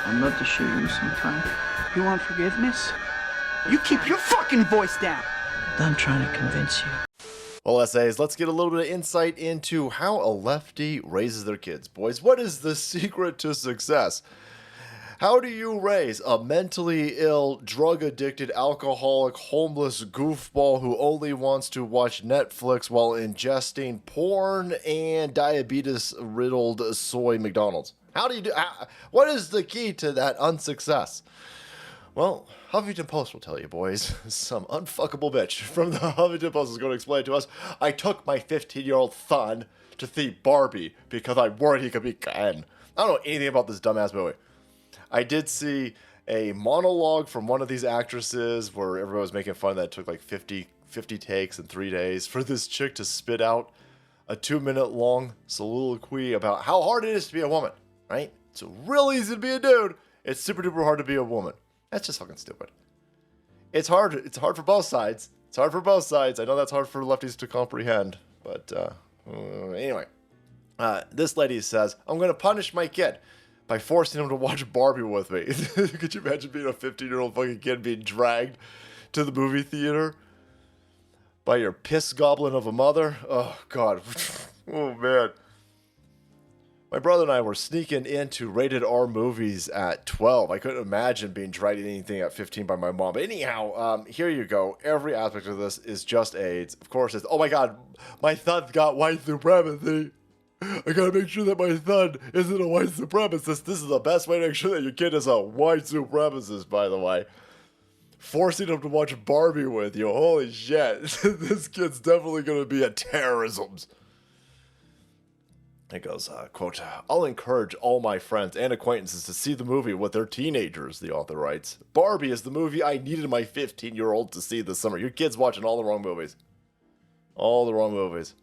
I'd love to show you sometime. You want forgiveness? You keep your fucking voice down. Done trying to convince you. Well, essays, let's get a little bit of insight into how a lefty raises their kids. Boys, what is the secret to success? How do you raise a mentally ill, drug-addicted, alcoholic, homeless goofball who only wants to watch Netflix while ingesting porn and diabetes-riddled soy McDonald's? How do you do? What is the key to that unsuccess? Well, Huffington Post will tell you, boys. Some unfuckable bitch from the Huffington Post is going to explain to us. I took my 15-year-old son to see Barbie because I worried he could be Ken. I don't know anything about this dumbass movie. I did see a monologue from one of these actresses where everybody was making fun that it took like 50 takes in 3 days for this chick to spit out a 2-minute long soliloquy about how hard it is to be a woman, right? It's real easy to be a dude. It's super duper hard to be a woman. That's just fucking stupid. It's hard. It's hard for both sides. It's hard for both sides. I know that's hard for lefties to comprehend. But anyway, this lady says, I'm going to punish my kid by forcing him to watch Barbie with me. Could you imagine being a 15-year-old fucking kid being dragged to the movie theater by your piss goblin of a mother? Oh, God. Oh, man. My brother and I were sneaking into rated R movies at 12. I couldn't imagine being dragged into anything at 15 by my mom. But anyhow, here you go. Every aspect of this is just AIDS. Of course, it's, oh my God, my son's got white supremacy. I gotta make sure that my son isn't a white supremacist. This is the best way to make sure that your kid is a white supremacist, by the way. Forcing him to watch Barbie with you. Holy shit. This kid's definitely gonna be a terrorism. It goes, quote, I'll encourage all my friends and acquaintances to see the movie with their teenagers, the author writes. Barbie is the movie I needed my 15-year-old to see this summer. Your kid's watching all the wrong movies. All the wrong movies.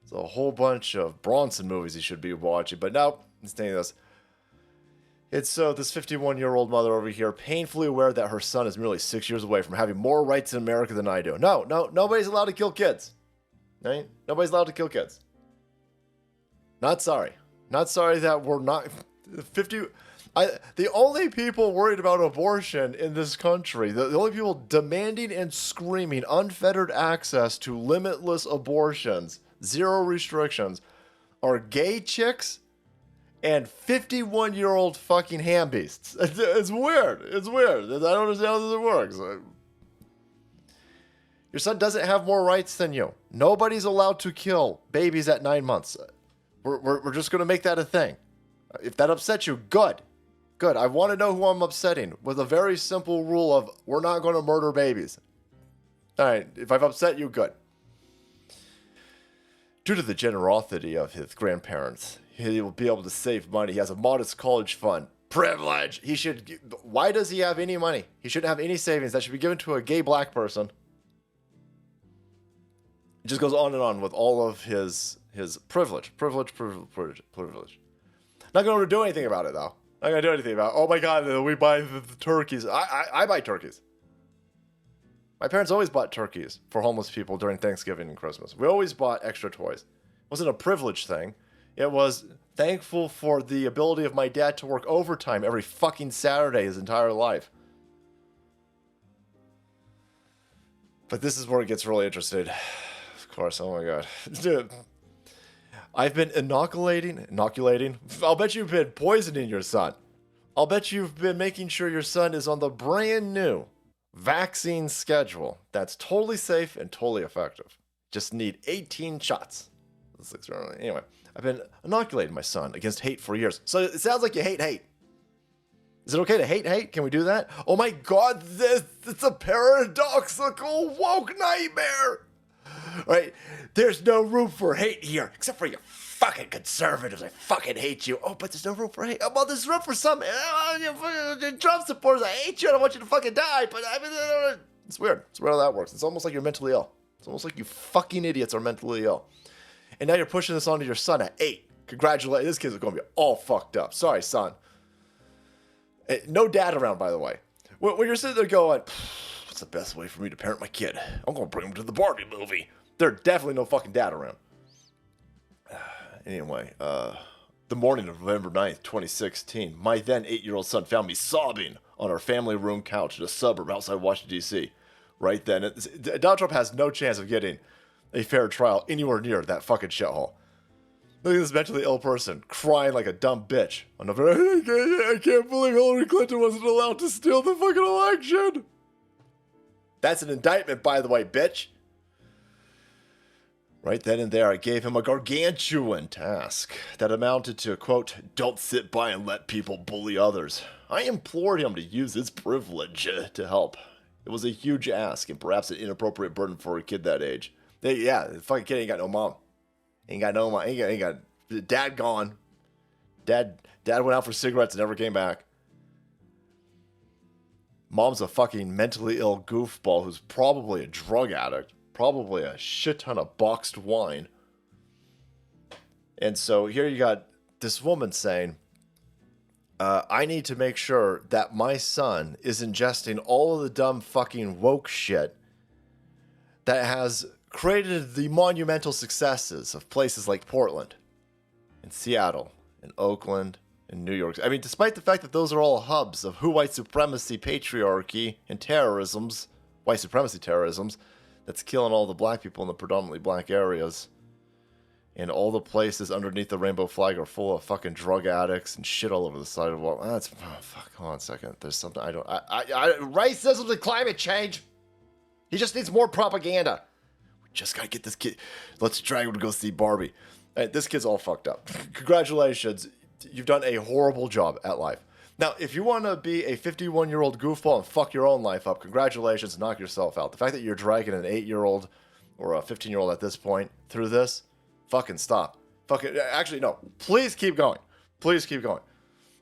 There's a whole bunch of Bronson movies he should be watching, but no, he's saying this. It's this 51-year-old mother over here painfully aware that her son is merely 6 years away from having more rights in America than I do. No, nobody's allowed to kill kids. Right? Nobody's allowed to kill kids. Not sorry. Not sorry that we're not 50. The only people worried about abortion in this country, the only people demanding and screaming unfettered access to limitless abortions, zero restrictions, are gay chicks and 51-year-old fucking ham beasts. It's weird. It's weird. I don't understand how this works. Your son doesn't have more rights than you. Nobody's allowed to kill babies at 9 months. We're just going to make that a thing. If that upsets you, good. Good. I want to know who I'm upsetting with a very simple rule of we're not going to murder babies. All right. If I've upset you, good. Due to the generosity of his grandparents, he will be able to save money. He has a modest college fund. Privilege. Why does he have any money? He shouldn't have any savings. That should be given to a gay black person. It just goes on and on with all of his privilege. Not going to do anything about it, though. Not going to do anything about it. Oh, my God, we buy the turkeys. I buy turkeys. My parents always bought turkeys for homeless people during Thanksgiving and Christmas. We always bought extra toys. It wasn't a privilege thing. It was thankful for the ability of my dad to work overtime every fucking Saturday his entire life. But this is where it gets really interesting. Of course, oh my God. Dude. I've been inoculating. I'll bet you've been poisoning your son. I'll bet you've been making sure your son is on the brand new vaccine schedule that's totally safe and totally effective. Just need 18 shots. Anyway, I've been inoculating my son against hate for years. So it sounds like you hate hate. Is it okay to hate? Can we do that? Oh my God, it's a paradoxical woke nightmare. Right? There's no room for hate here, except for you fucking conservatives. I fucking hate you. Oh, but there's no room for hate. Oh, well, there's room for some Trump supporters. I hate you. I don't want you to fucking die. But I mean, it's weird. It's weird how that works. It's almost like you're mentally ill. It's almost like you fucking idiots are mentally ill. And now you're pushing this onto your son at 8. Congratulations. This kid's going to be all fucked up. Sorry, son. No dad around, by the way. When you're sitting there going, what's the best way for me to parent my kid? I'm going to bring him to the Barbie movie. There's definitely no fucking dad around. Anyway, The morning of November 9th, 2016, my then 8-year-old son found me sobbing on our family room couch in a suburb outside Washington, D.C. Right then, Donald Trump has no chance of getting a fair trial anywhere near that fucking shithole. Look at this mentally ill person crying like a dumb bitch on November. I can't believe Hillary Clinton wasn't allowed to steal the fucking election. That's an indictment, by the way, bitch. Right then and there, I gave him a gargantuan task that amounted to, quote, don't sit by and let people bully others. I implored him to use his privilege to help. It was a huge ask and perhaps an inappropriate burden for a kid that age. Yeah, the fucking kid ain't got no mom. Ain't got no mom. Ain't got dad gone. Dad went out for cigarettes and never came back. Mom's a fucking mentally ill goofball who's probably a drug addict. Probably a shit ton of boxed wine. And so here you got this woman saying, I need to make sure that my son is ingesting all of the dumb fucking woke shit that has created the monumental successes of places like Portland and Seattle and Oakland and New York. I mean, despite the fact that those are all hubs of who white supremacy, patriarchy, and terrorisms, white supremacy terrorisms, that's killing all the black people in the predominantly black areas. And all the places underneath the rainbow flag are full of fucking drug addicts and shit all over the side of the wall. That's, oh, fuck, hold on a second. There's something racism and climate change. He just needs more propaganda. We just gotta get this kid. Let's drag him to go see Barbie. Hey, this kid's all fucked up. Congratulations. You've done a horrible job at life. Now, if you want to be a 51-year-old goofball and fuck your own life up, congratulations, knock yourself out. The fact that you're dragging an 8-year-old or a 15-year-old at this point through this, fucking stop. Actually, no. Please keep going. Please keep going.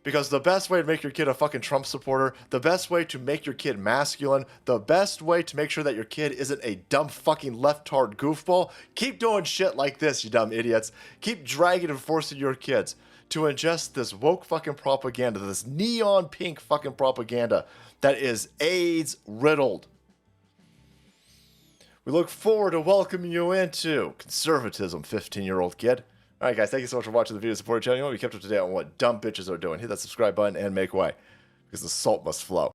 Because the best way to make your kid a fucking Trump supporter, the best way to make your kid masculine, the best way to make sure that your kid isn't a dumb fucking left-tard goofball, keep doing shit like this, you dumb idiots. Keep dragging and forcing your kids to ingest this woke fucking propaganda, this neon pink fucking propaganda that is AIDS riddled. We look forward to welcoming you into conservatism, 15-year-old kid. All right, guys, thank you so much for watching the video. Support our channel. You want to be kept up to date on what dumb bitches are doing. Hit that subscribe button and make way, because the salt must flow.